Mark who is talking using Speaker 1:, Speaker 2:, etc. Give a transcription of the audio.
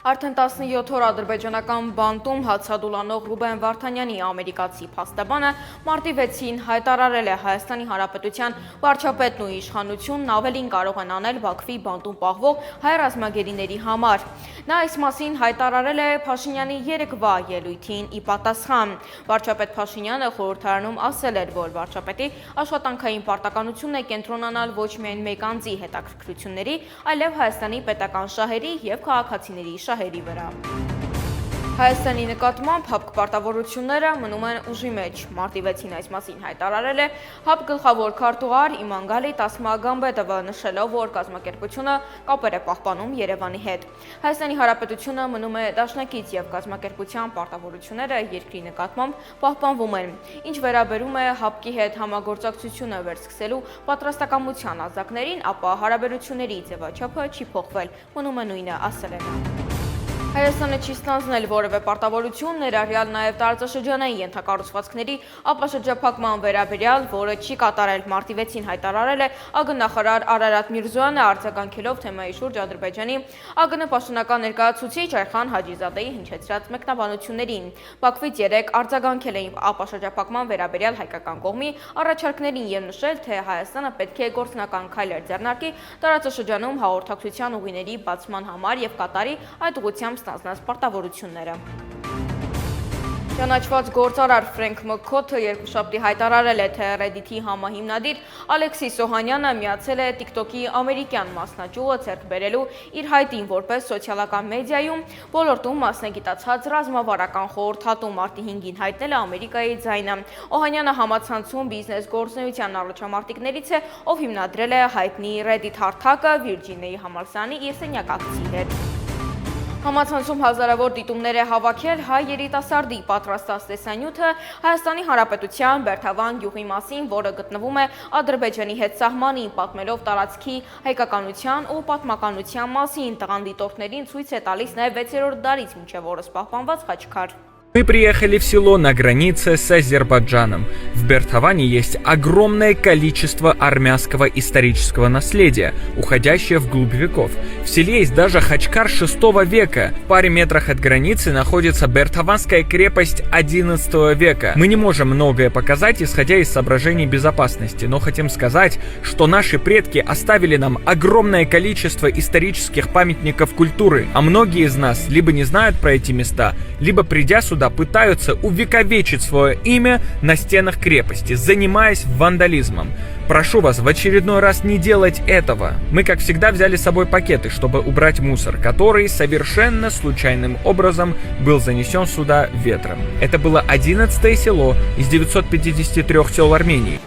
Speaker 1: Արդեն 17 օր ադրբեջանական բանտում հացադուլանող Ռուբեն Վարդանյանի ամերիկացի փաստաբանը մարտի 6-ին հայտարարել է Հայաստանի Հանրապետության վարչապետն ու իշխանությունն ավելին կարող են անել Բաքվի բանտում պահվող հայ ռազմագերիների համար։ Նա այս մասին հայտարարել է Փաշինյանի երեկվա ելույթին ի պատասխան։ Վարչապետ Փաշինյանը խորհրդարանում ասել էր, որ վարչապետի աշխատանքային պարտականությունն է կենտրոնանալ ոչ միայն մեկ անձի հետաքրքրությունների, այլև Հայաստանի պետական շահերի եւ քաղաքացիների շահերի վրա։ Հայաստանի նկատմամբ ՀԱՊԿ պարտավորությունները մնում են ուժի մեջ։ Մարտի 6-ին այս մասին հայտարարել է ՀԱՊԿ գլխավոր քարտուղար Իմանգալի Տասմագամբետովը, նշելով, որ կազմակերպությունը կապեր է պահպանում Երևանի հետ։ Հայաստանի Հանրապետությունը մնում է դաշնակից եւ կազմակերպության պարտավորությունները երկրի նկատմամբ պահպանվում են։ Ինչ վերաբերում է ՀԱՊԿ-ի հետ համագործակցությունը վերսկսելու պատրաստակամության ազդակներին, ապա հարաբերությունների ձևաչափը չի փոխվել, մնում է նույնը, ասել է նա։ Հայաստանը չի ստանձնել որևէ պարտավորություն, ներառյալ նաև տարածաշրջանային ենթակառուցվածքների ապաշրջափակման վերաբերյալ, որը չի կատարել։ Մարտի 6-ին հայտարարել է ԱԳ նախարար Արարատ Միրզոյանը, արձագանքելով թեմայի շուրջ Ադրբեջանի ԱԳՆ պաշտոնական ներկայացուցիչ Այխան Հաջիզադեի հնչեցրած մեկնաբանություններին։ Բաքվից 3 արձագանքել էին ապաշրջափակման վերաբերյալ հայկական կողմի առաջարկներին եւ նշել, թե Հայաստանը պետք է գործնական քայլեր ձեռնարկի տարածաշրջանում հաղորդակցության ուղիների բացման համար եւ կատարի այդ ուղղությամբ ստանձնած պարտավորությունները։ Ճանաչված գործարար Ֆրենկ Մքոթը երկուշաբթի հայտարարել է, թե Reddit-ի համահիմնադիր Ալեքսիս Օհանյանը միացել է TikTok-ի ամերիկյան մասնաճյուղը ձեռք բերելու իր հայտին որպես սոցիալական մեդիայում ոլորտում մասնագիտացած ռազմավարական խորհրդատու մարտի 5-ին հայտնել է Ամերիկայի ձայնը։ Օհանյանը համացանցում բիզնես գործունեության առաջամարտիկներից է, ով հիմնադրել է հայտնի Reddit հարթակը Վիրջինիայի համալսարանի իրսենյակակցի հետ։ Համացանցում հազարավոր դիտումներ է հավաքել հայ երիտասարդի պատրաստած տեսանյութը Հայաստանի Հանրապետության Բերթավան գյուղի մասին, որը գտնվում է Ադրբեջանի հետ սահմանին, պատմելով տարածքի հայկականության ու պատմականության մասին։ Տղան դիտորդներին ցույց է տալիս նաև 6-րդ դարից մինչև օրս պահպանված խաչքար։
Speaker 2: Мы приехали в село на границе с Азербайджаном. В Бертаване есть огромное количество армянского исторического наследия, уходящее вглубь веков. В селе есть даже хачкар 6 века. В паре метрах от границы находится Бертаванская крепость 11 века. Мы не можем многое показать, исходя из соображений безопасности, но хотим сказать, что наши предки оставили нам огромное количество исторических памятников культуры, а многие из нас либо не знают про эти места, либо придя сюда, пытаются увековечить свое имя на стенах крепости, занимаясь вандализмом. Прошу вас в очередной раз не делать этого. Мы, как всегда, взяли с собой пакеты, чтобы убрать мусор, который совершенно случайным образом был занесен сюда ветром. Это было 11-е село из 953 сел Армении.